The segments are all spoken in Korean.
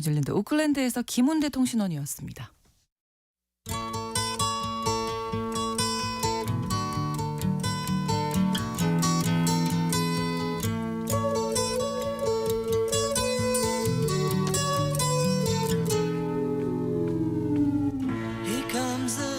뉴질랜드 오클랜드에서 김훈대 통신원이었습니다.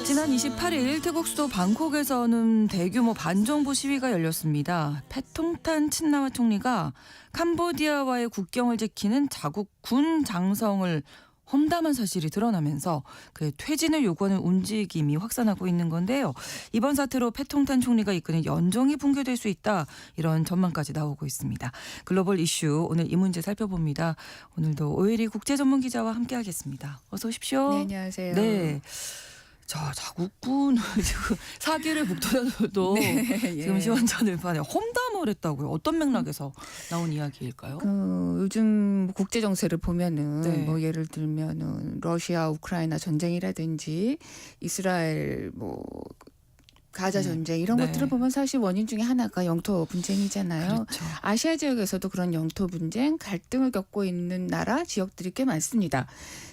지난 28일 태국 수도 방콕에서는 대규모 반정부 시위가 열렸습니다. 패통탄 친나와 총리가 캄보디아와의 국경을 지키는 자국 군 장성을 험담한 사실이 드러나면서 그의 퇴진을 요구하는 움직임이 확산하고 있는 건데요. 이번 사태로 패통탄 총리가 이끄는 연정이 붕괴될 수 있다. 이런 전망까지 나오고 있습니다. 글로벌 이슈 오늘 이 문제 살펴봅니다. 오늘도 오혜리 국제전문기자와 함께하겠습니다. 어서 오십시오. 네, 안녕하세요. 네. 자, 자국군 지금 사기를 북돋아도 네, 지금 예. 시원찮을 판에 험담을 했다고요. 어떤 맥락에서 나온 이야기일까요? 요즘 국제 정세를 보면은 네. 뭐 예를 들면은 러시아 우크라이나 전쟁이라든지 이스라엘 뭐 가자 전쟁 이런 네. 것들을 보면 사실 원인 중에 하나가 영토 분쟁이잖아요. 그렇죠. 아시아 지역에서도 그런 영토 분쟁, 갈등을 겪고 있는 나라 지역들이 꽤 많습니다.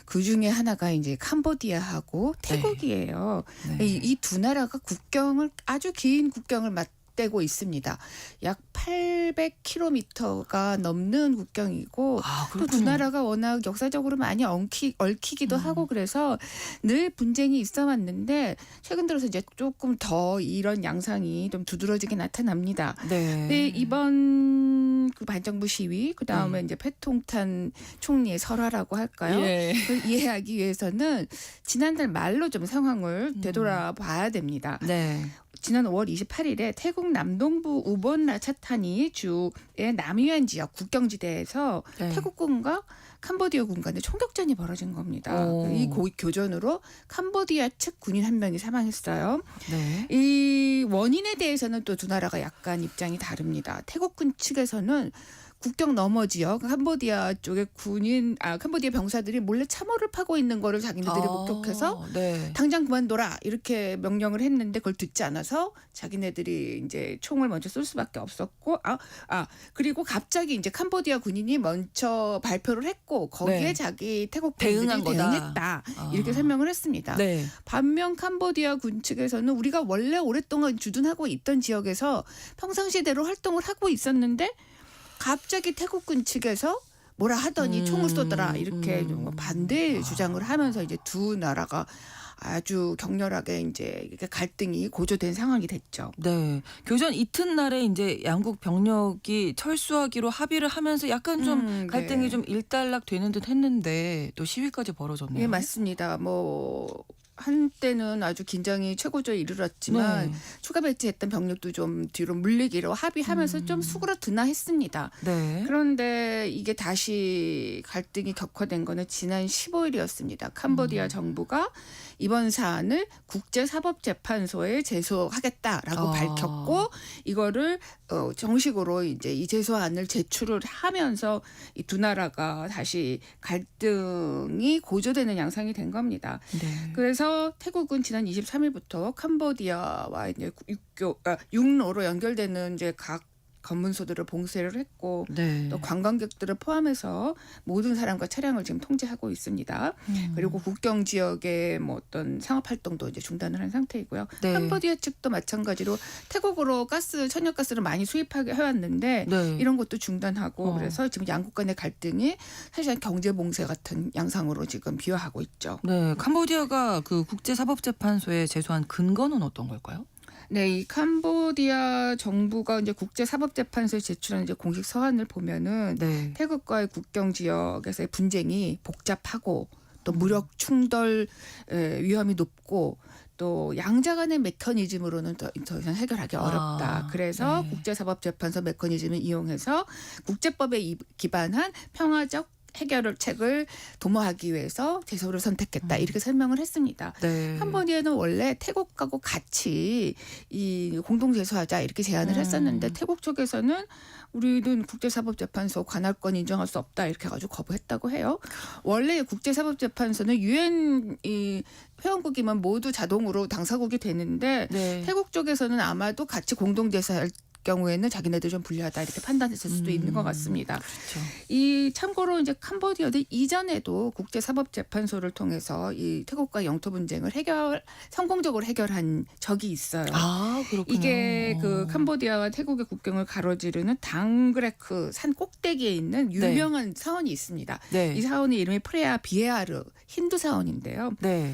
그 중에 하나가 이제 캄보디아하고 태국이에요. 네. 이 두 나라가 국경을 아주 긴 국경을 맞대고 있습니다. 약 800km가 넘는 국경이고 아, 또 두 그렇군요. 나라가 워낙 역사적으로 많이 얽히기도 하고 그래서 늘 분쟁이 있어 왔는데 최근 들어서 이제 조금 더 이런 양상이 좀 두드러지게 나타납니다. 네. 네, 이번 그 반정부 시위 그다음에 네. 이제 패통탄 총리의 설화라고 할까요? 예. 그걸 이해하기 위해서는 지난달 말로 좀 상황을 되돌아봐야 됩니다. 네. 지난 5월 28일에 태국 남동부 우본 라차타니 주의 남위안 지역 국경지대에서 네. 태국군과 캄보디아군 간의 총격전이 벌어진 겁니다. 오. 이 교전으로 캄보디아 측 군인 한 명이 사망했어요. 네. 이 원인에 대해서는 또 두 나라가 약간 입장이 다릅니다. 태국군 측에서는 국경 너머 지역 캄보디아 쪽의 캄보디아 병사들이 몰래 참호를 파고 있는 거를 자기네들이 목격해서 네. 당장 그만둬라 이렇게 명령을 했는데 그걸 듣지 않아서 자기네들이 이제 총을 먼저 쏠 수밖에 없었고 그리고 갑자기 이제 캄보디아 군인이 먼저 발표를 했고 거기에 네. 자기 태국 대응한 군인들이 거다. 대응했다 이렇게 설명을 했습니다. 네. 반면 캄보디아 군 측에서는 우리가 원래 오랫동안 주둔하고 있던 지역에서 평상시대로 활동을 하고 있었는데 갑자기 태국군 측에서 뭐라 하더니 총을 쏘더라 이렇게 좀 반대 주장을 하면서 이제 두 나라가 아주 격렬하게 이제 갈등이 고조된 상황이 됐죠. 네. 교전 이튿날에 이제 양국 병력이 철수하기로 합의를 하면서 약간 좀 갈등이 네. 좀 일단락 되는 듯 했는데 또 시위까지 벌어졌네요. 예, 맞습니다. 한때는 아주 긴장이 최고조에 이르렀지만 네. 추가 배치했던 병력도 좀 뒤로 물리기로 합의하면서 좀 수그러드나 했습니다. 네. 그런데 이게 다시 갈등이 격화된 거는 지난 15일이었습니다. 캄보디아 정부가 이번 사안을 국제사법재판소에 제소하겠다라고 밝혔고 이거를 정식으로 이제 이 제소안을 제출을 하면서 이 두 나라가 다시 갈등이 고조되는 양상이 된 겁니다. 네. 그래서 태국은 지난 23일부터 캄보디아와 이제 육로로 연결되는 이제 각 검문소들을 봉쇄를 했고 네. 또 관광객들을 포함해서 모든 사람과 차량을 지금 통제하고 있습니다. 그리고 국경 지역의 뭐 어떤 상업 활동도 이제 중단을 한 상태이고요. 네. 캄보디아 측도 마찬가지로 태국으로 천연가스를 많이 수입하게 해왔는데 네. 이런 것도 중단하고 그래서 지금 양국 간의 갈등이 사실 경제 봉쇄 같은 양상으로 지금 비화하고 있죠. 네. 캄보디아가 그 국제사법재판소에 제소한 근거는 어떤 걸까요? 네, 이 캄보디아 정부가 이제 국제사법재판소에 제출한 이제 공식 서한을 보면은 네. 태국과의 국경 지역에서의 분쟁이 복잡하고 또 무력 충돌 위험이 높고 또 양자 간의 메커니즘으로는 더 이상 해결하기 어렵다. 그래서 네. 국제사법재판소 메커니즘을 이용해서 국제법에 기반한 평화적 해결책을 도모하기 위해서 제소를 선택했다. 이렇게 설명을 했습니다. 네. 캄보디아는 원래 태국하고 같이 이 공동 제소하자 이렇게 제안을 했었는데 태국 쪽에서는 우리는 국제사법재판소 관할권 인정할 수 없다 이렇게 해가지고 거부했다고 해요. 원래 국제사법재판소는 유엔 회원국이면 모두 자동으로 당사국이 되는데 네. 태국 쪽에서는 아마도 같이 공동 제소할 경우에는 자기네들 좀 불리하다 이렇게 판단했을 수도 있는 것 같습니다. 그렇죠. 이 참고로 이제 캄보디아도 이전에도 국제사법재판소를 통해서 이 태국과 영토 분쟁을 성공적으로 해결한 적이 있어요. 아, 그렇군요. 이게 그 캄보디아와 태국의 국경을 가로지르는 당그레크 산 꼭대기에 있는 유명한 사원이 있습니다. 네. 이 사원의 이름이 프레아 비에아르 힌두 사원인데요. 네.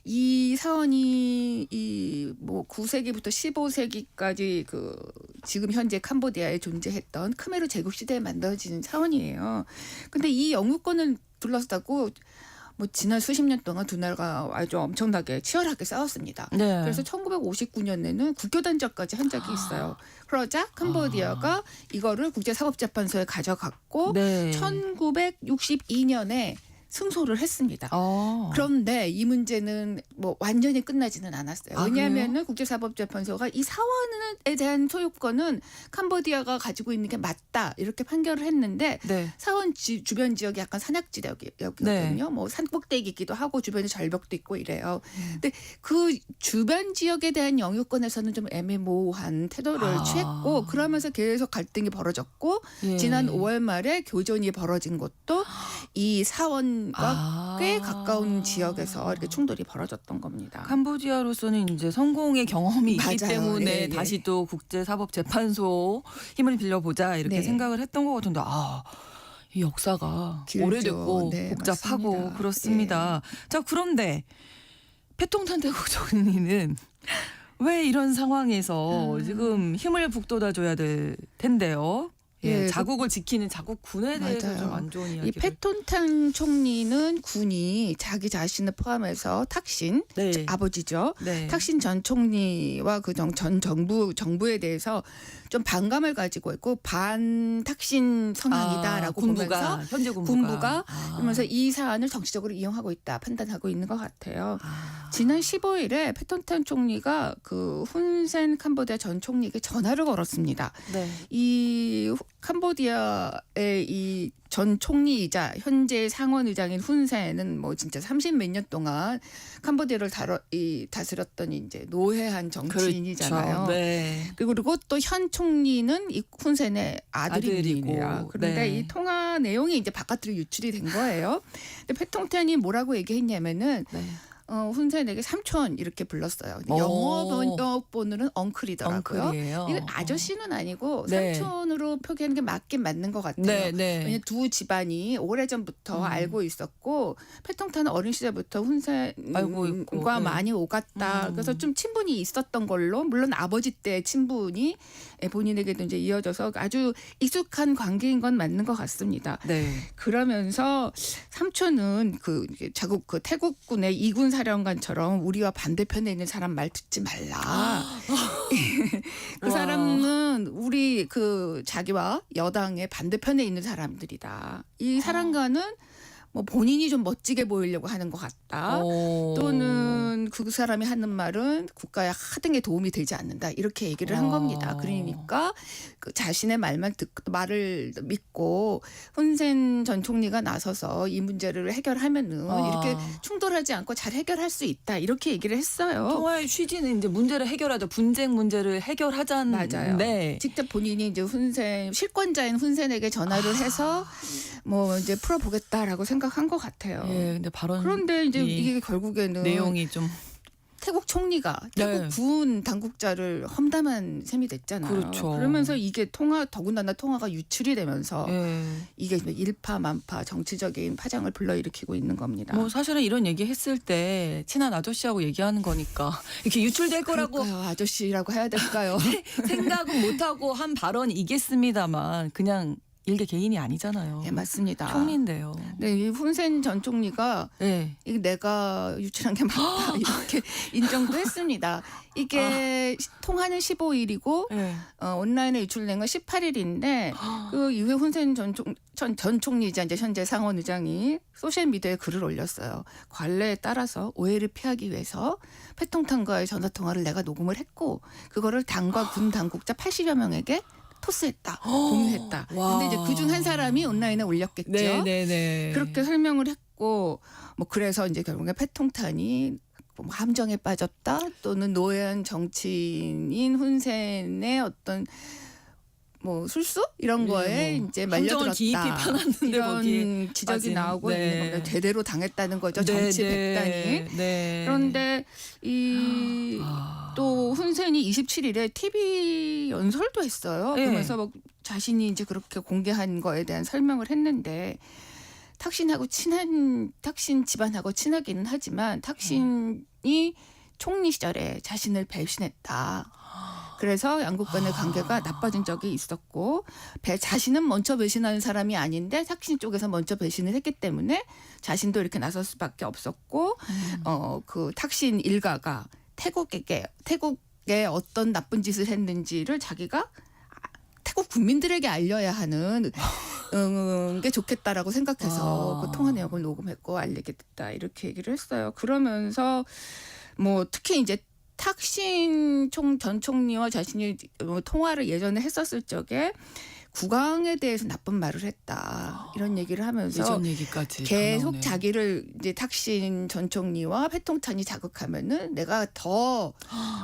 이 사원이 이 뭐 9세기부터 15세기까지 그 지금 현재 캄보디아에 존재했던 크메르 제국 시대에 만들어진 사원이에요. 근데 이 영유권을 둘러싸고 뭐 지난 수십 년 동안 두 나라가 아주 엄청나게 치열하게 싸웠습니다. 네. 그래서 1959년에는 국교 단절까지 한 적이 있어요. 그러자 캄보디아가 이거를 국제사법재판소에 가져갔고 네. 1962년에 승소를 했습니다. 그런데 이 문제는 뭐 완전히 끝나지는 않았어요. 아, 왜냐하면은 국제사법재판소가 이 사원에 대한 소유권은 캄보디아가 가지고 있는 게 맞다 이렇게 판결을 했는데 네. 사원 주변 지역이 약간 산악지역이거든요. 네. 뭐 산꼭대기이기도 하고 주변에 절벽도 있고 이래요. 근데 그 주변 지역에 대한 영유권에서는 좀 애매모호한 태도를 취했고 그러면서 계속 갈등이 벌어졌고 예. 지난 5월 말에 교전이 벌어진 것도 이 사원과 꽤 가까운 지역에서 이렇게 충돌이 벌어졌던 겁니다. 캄보디아로서는 이제 성공의 경험이 있기 맞아요. 때문에 예, 예. 다시 또 국제사법재판소 힘을 빌려보자 이렇게 네. 생각을 했던 것 같은데 이 역사가 길죠. 오래됐고 네, 복잡하고 맞습니다. 예. 그렇습니다. 자, 그런데 패통탄 태국 총리는 왜 이런 상황에서 지금 힘을 북돋아줘야 될 텐데요. 예, 예, 자국을 지키는 자국군에 대해서 맞아요. 좀 안 좋은 이 이야기를. 패톤탄 총리는 군이 자기 자신을 포함해서 탁신 네. 아버지죠. 네. 탁신 전 총리와 그 전 정부에 대해서 좀 반감을 가지고 있고 반 탁신 성향이다라고 보면서 현재 군부가 그러면서 이 사안을 정치적으로 이용하고 있다 판단하고 있는 것 같아요. 지난 15일에 패톤탄 총리가 그 훈센 캄보디아 전 총리에게 전화를 걸었습니다. 네. 이 캄보디아의 이 전 총리이자 현재 상원의장인 훈센은 뭐 진짜 30몇 년 동안 캄보디아를 다스렸던 이제 노회한 정치인이잖아요. 그렇죠. 네. 그리고 또 현 총리는 이 훈센의 아들입니다. 아들이고, 그런데 네. 이 통화 내용이 이제 바깥으로 유출이 된 거예요. 근데 패통탄이 뭐라고 얘기했냐면은 네. 훈센에게 삼촌 이렇게 불렀어요. 오. 영어 번호는 엉클이더라고요. 엉클이에요. 이건 아저씨는 아니고 네. 삼촌으로 표기하는 게 맞긴 맞는 것 같아요. 네, 네. 왜냐하면 두 집안이 오래전부터 알고 있었고 패통탄은 어린 시절부터 알고 있고, 훈센과 네. 많이 오갔다. 그래서 좀 친분이 있었던 걸로 물론 아버지 때 친분이 본인에게도 이제 이어져서 아주 익숙한 관계인 건 맞는 것 같습니다. 네. 그러면서 삼촌은 그 자국 그 태국군의 이군 사령관처럼 우리와 반대편에 있는 사람 말 듣지 말라. 그 와. 사람은 우리 그 자기와 여당의 반대편에 있는 사람들이다. 이 사령관은 뭐 본인이 좀 멋지게 보이려고 하는 것 같다. 또는 그 사람이 하는 말은 국가의 하등에 도움이 되지 않는다. 이렇게 얘기를 한 겁니다. 그러니까 그 자신의 말을 믿고 훈센 전 총리가 나서서 이 문제를 해결하면은 이렇게 충돌하지 않고 잘 해결할 수 있다. 이렇게 얘기를 했어요. 통화의 취지는 이제 문제를 해결하자. 분쟁 문제를 해결하자는. 맞아요. 네. 직접 본인이 이제 훈센 실권자인 훈센에게 전화를 해서 뭐 이제 풀어보겠다라고 생각한 것 같아요. 예, 근데 발언 그런데 이제 이게 결국에는 내용이 좀 태국 총리가 네. 태국 군 당국자를 험담한 셈이 됐잖아요. 그렇죠. 그러면서 이게 더군다나 통화가 유출이 되면서 예. 이게 일파만파 정치적인 파장을 불러일으키고 있는 겁니다. 뭐 사실은 이런 얘기 했을 때 친한 아저씨하고 얘기하는 거니까 이렇게 유출될 거라고 그럴까요? 아저씨라고 해야 될까요? 생각은 못하고 한 발언이겠습니다만 그냥 일개 개인이 아니잖아요. 네, 맞습니다. 총리인데요. 네, 이 훈센 전 총리가 네. 이게 내가 유출한 게 맞다 이렇게 인정도 했습니다. 이게 통화는 15일이고 네. 온라인에 유출된 건 18일인데 그 이회 훈센 전 총리이자 이제 현재 상원의장이 소셜 미디어에 글을 올렸어요. 관례에 따라서 오해를 피하기 위해서 패통탄과의 전화 통화를 내가 녹음을 했고 그거를 당과 군 당국자 80여 명에게 토스했다, 공유했다. 와. 근데 이제 그중 한 사람이 온라인에 올렸겠죠. 네. 그렇게 설명을 했고 뭐 그래서 이제 결국에 패통탄이 뭐 함정에 빠졌다 또는 노예한 정치인인 훈센의 어떤 뭐 술수 이런 예, 거에 뭐 이제 함정을 말려들었다. 기입히 펴놨는데 이런 거기에 지적이 빠진, 나오고 네. 있는 겁니다. 제대로 당했다는 거죠. 네, 정치 네, 백단이. 네. 그런데 이 아. 또 훈센이 27일에 TV 연설도 했어요. 예. 그러면서 뭐 자신이 이제 그렇게 공개한 거에 대한 설명을 했는데 탁신 집안하고 친하기는 하지만 탁신이 총리 시절에 자신을 배신했다. 그래서 양국 간의 관계가 나빠진 적이 있었고 자신은 먼저 배신하는 사람이 아닌데 탁신 쪽에서 먼저 배신을 했기 때문에 자신도 이렇게 나설 수밖에 없었고 그 탁신 일가가 태국에 어떤 나쁜 짓을 했는지를 자기가 태국 국민들에게 알려야 하는 게 좋겠다라고 생각해서 그 통화 내역을 녹음했고 알리게 됐다 이렇게 얘기를 했어요. 그러면서 뭐 특히 이제 탁신 전 총리와 자신이 통화를 예전에 했었을 적에 국왕에 대해서 나쁜 말을 했다 이런 얘기를 하면서 예전 얘기까지 계속 나오네요. 자기를 이제 탁신 전 총리와 패통탄이 자극하면은 내가 더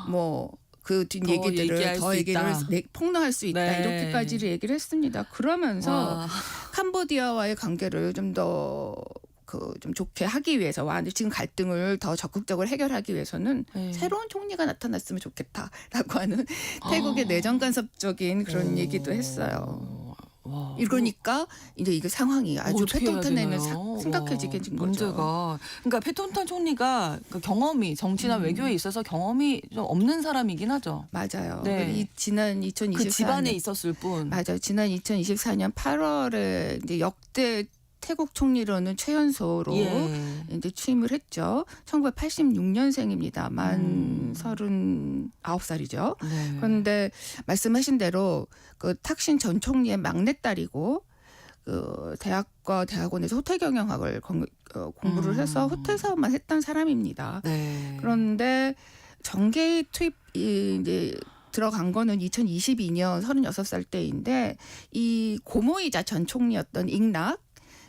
뭐 그 뒷 더 얘기들을 얘기할 더 수 얘기를 있다. 폭로할 수 있다 네. 이렇게까지 얘기를 했습니다. 그러면서 와. 캄보디아와의 관계를 좀 더 좀 좋게 하기 위해서 지금 갈등을 더 적극적으로 해결하기 위해서는 네. 새로운 총리가 나타났으면 좋겠다라고 하는 태국의 내정 간섭적인 그런 얘기도 했어요. 와. 이러니까 이제 이게 상황이 아주 어떻게 해야 패통탄에는 되나요? 심각해지게 된 거죠. 문제가 그러니까 패통탄 총리가 그 경험이 정치나 외교에 있어서 경험이 좀 없는 사람이긴 하죠. 맞아요. 네. 지난 2024년 그 집안에 있었을 뿐. 맞아요. 지난 2024년 8월에 이제 역대 태국 총리로는 최연소로 예. 이제 취임을 했죠. 1986년생입니다. 만 39살이죠. 네. 그런데 말씀하신 대로 그 탁신 전 총리의 막내딸이고 그 대학과 대학원에서 호텔 경영학을 공부를 해서 호텔 사업만 했던 사람입니다. 네. 그런데 정계에 이제 들어간 거는 2022년 36살 때인데 이 고모이자 전 총리였던 잉락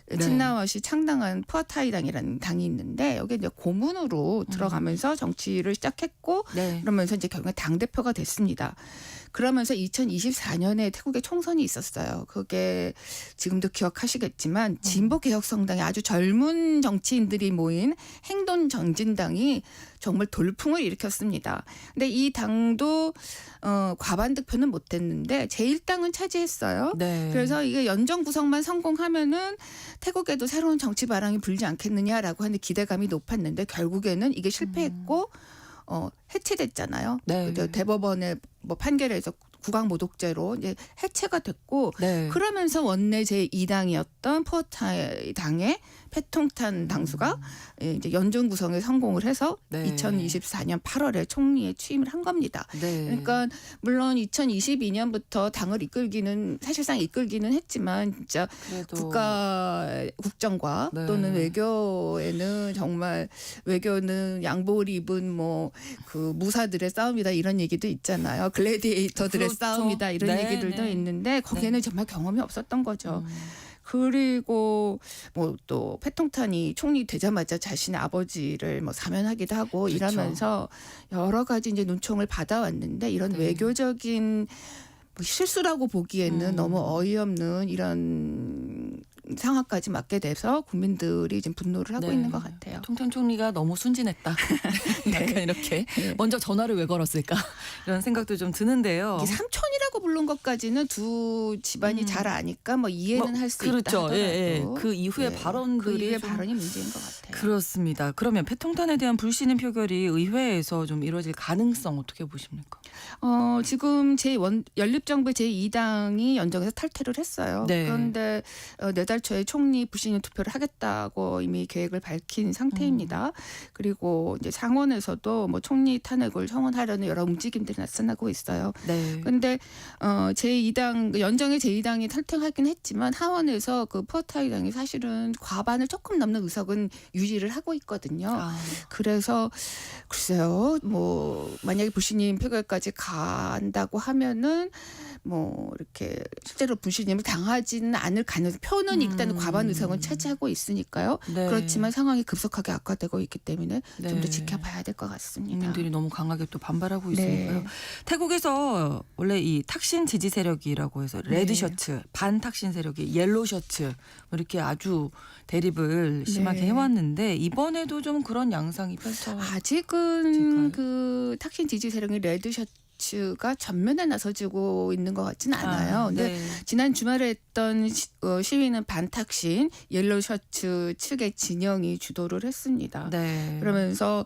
네. 친나와시 창당한 푸아타이당이라는 당이 있는데 여기 이제 고문으로 들어가면서 정치를 시작했고 네. 그러면서 이제 결국에 당 대표가 됐습니다. 그러면서 2024년에 태국에 총선이 있었어요. 그게 지금도 기억하시겠지만 진보개혁성당의 아주 젊은 정치인들이 모인 행동정진당이 정말 돌풍을 일으켰습니다. 근데 이 당도 과반 득표는 못했는데 제1당은 차지했어요. 네. 그래서 이게 연정 구성만 성공하면은 태국에도 새로운 정치 바람이 불지 않겠느냐라고 하는 기대감이 높았는데 결국에는 이게 실패했고 해체됐잖아요. 네. 대법원의 뭐 판결에서 국왕모독죄로 이제 해체가 됐고 네. 그러면서 원내 제2당이었던 푸어타이 당의 패통탄 당수가 이제 연정 구성에 성공을 해서 네. 2024년 8월에 총리에 취임을 한 겁니다. 네. 그러니까 물론 2022년부터 당을 사실상 이끌기는 했지만 진짜 그래도 국정과 네. 또는 외교에는 정말 외교는 양복을 입은 뭐 그 무사들의 싸움이다 이런 얘기도 있잖아요. 글래디에이터들의 그렇죠. 싸움이다 이런 네, 얘기들도 네. 있는데 거기에는 정말 경험이 없었던 거죠. 그리고 뭐 또 패통탄이 총리 되자마자 자신의 아버지를 뭐 사면하기도 하고 그렇죠. 이러면서 여러 가지 이제 눈총을 받아왔는데 이런 네. 외교적인 뭐 실수라고 보기에는 너무 어이없는 이런 상황까지 맞게 돼서 국민들이 지금 분노를 하고 네. 있는 것 같아요. 통탄 총리가 너무 순진했다. 약간 이렇게 네. 먼저 전화를 왜 걸었을까 이런 생각도 좀 드는데요. 이게 삼촌이라고 부른 것까지는 두 집안이 잘 아니까 뭐 이해는 할 수 그렇죠. 있다 하더라도 예, 예. 그 이후의 네. 발언들이 그 이후의 좀 발언이 문제인 것 같아요. 그렇습니다. 그러면 패통탄에 대한 불신임 표결이 의회에서 좀 이루어질 가능성 어떻게 보십니까? 지금 연립정부 제2당이 연정에서 탈퇴를 했어요. 네. 그런데 내달 초에 총리 불신임 투표를 하겠다고 이미 계획을 밝힌 상태입니다. 그리고 이제 상원에서도 뭐 총리 탄핵을 청원하려는 여러 움직임들이 나타나고 있어요. 네. 그런데 제2당 연정의 제2당이 탈퇴하긴 했지만 하원에서 그 푸어타이당이 사실은 과반을 조금 넘는 의석은 유지를 지지를 하고 있거든요. 아. 그래서 글쎄요, 뭐 만약에 부시님 폐결까지 간다고 하면은 뭐 이렇게 실제로 부시님을 당하지는 않을 가능성, 표는 일단 과반 의석은 차지하고 있으니까요. 네. 그렇지만 상황이 급속하게 악화되고 있기 때문에 좀 더 네. 지켜봐야 될 것 같습니다. 국민들이 너무 강하게 또 반발하고 네. 있으니까요. 태국에서 원래 이 탁신 지지 세력이라고 해서 레드 네. 셔츠, 반 탁신 세력이 옐로 셔츠 뭐 이렇게 아주 대립을 심하게 네. 해왔는데 이번에도 좀 그런 양상이 아직은 될까요? 그 탁신 지지 세력이 레드 셔츠가 전면에 나서지고 있는 것 같지는 않아요. 근데 네. 지난 주말에 했던 시위는 반탁신 옐로우 셔츠 측의 진영이 주도를 했습니다. 네. 그러면서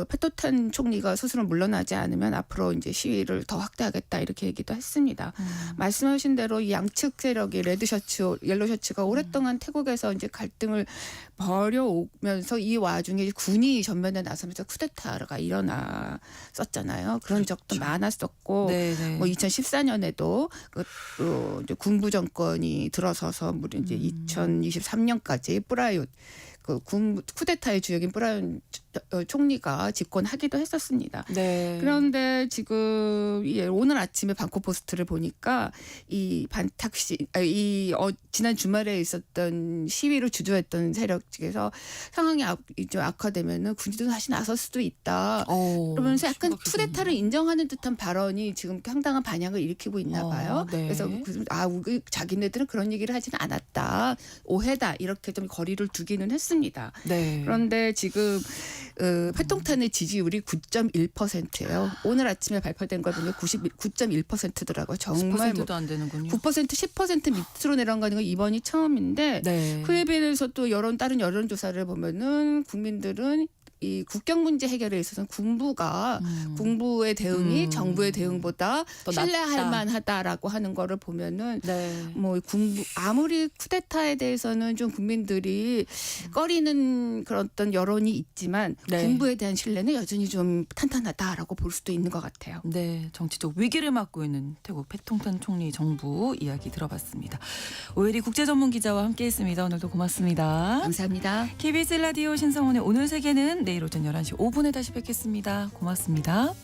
페토탄 총리가 스스로 물러나지 않으면 앞으로 이제 시위를 더 확대하겠다 이렇게 얘기도 했습니다. 말씀하신 대로 이 양측 세력이 레드 셔츠, 옐로우 셔츠가 오랫동안 태국에서 이제 갈등을 벌여오면서 이 와중에 군이 전면에 나서면서 쿠데타가 일어났었잖아요. 그런 적도 그렇죠. 많았었고 네, 네. 뭐 2014년에도 이제 군부 정권이 들어서서 무려 이제 2023년까지 뿌라윳 그 쿠데타의 주역인 뿌라윳 총리가 집권하기도 했었습니다. 네. 그런데 지금 오늘 아침에 방콕 포스트를 보니까 이 반탁신 지난 주말에 있었던 시위를 주도했던 세력 측에서 상황이 좀 악화되면은 군지도 다시 나설 수도 있다. 그러면서 약간 쿠데타를 인정하는 듯한 발언이 지금 상당한 반향을 일으키고 있나 봐요. 네. 그래서 자기네들은 그런 얘기를 하지는 않았다. 오해다. 이렇게 좀 거리를 두기는 했습니다. 네. 그런데 지금 패통탄의 지지율이 9.1%예요. 오늘 아침에 발표된 걸 보면 99.1%더라고요. 정말 10%도 안 되는군요. 9% 10% 밑으로 내려가는 건 이번이 처음인데 네. 그에 비해서 또 다른 여론조사를 보면은 국민들은 이 국경 문제 해결에 있어서는 군부의 대응이 정부의 대응보다 더 신뢰할 낫다. 만하다라고 하는 거를 보면은 네. 뭐 아무리 쿠데타에 대해서는 좀 국민들이 꺼리는 그런 어떤 여론이 있지만 네. 군부에 대한 신뢰는 여전히 좀 탄탄하다라고 볼 수도 있는 것 같아요. 네, 정치적 위기를 맞고 있는 태국 패통탄 총리 정부 이야기 들어봤습니다. 오혜리 국제전문기자와 함께했습니다. 오늘도 고맙습니다. 감사합니다. KBS 라디오 신성원의 오늘 세계는 내일 오전 11시 5분에 다시 뵙겠습니다. 고맙습니다.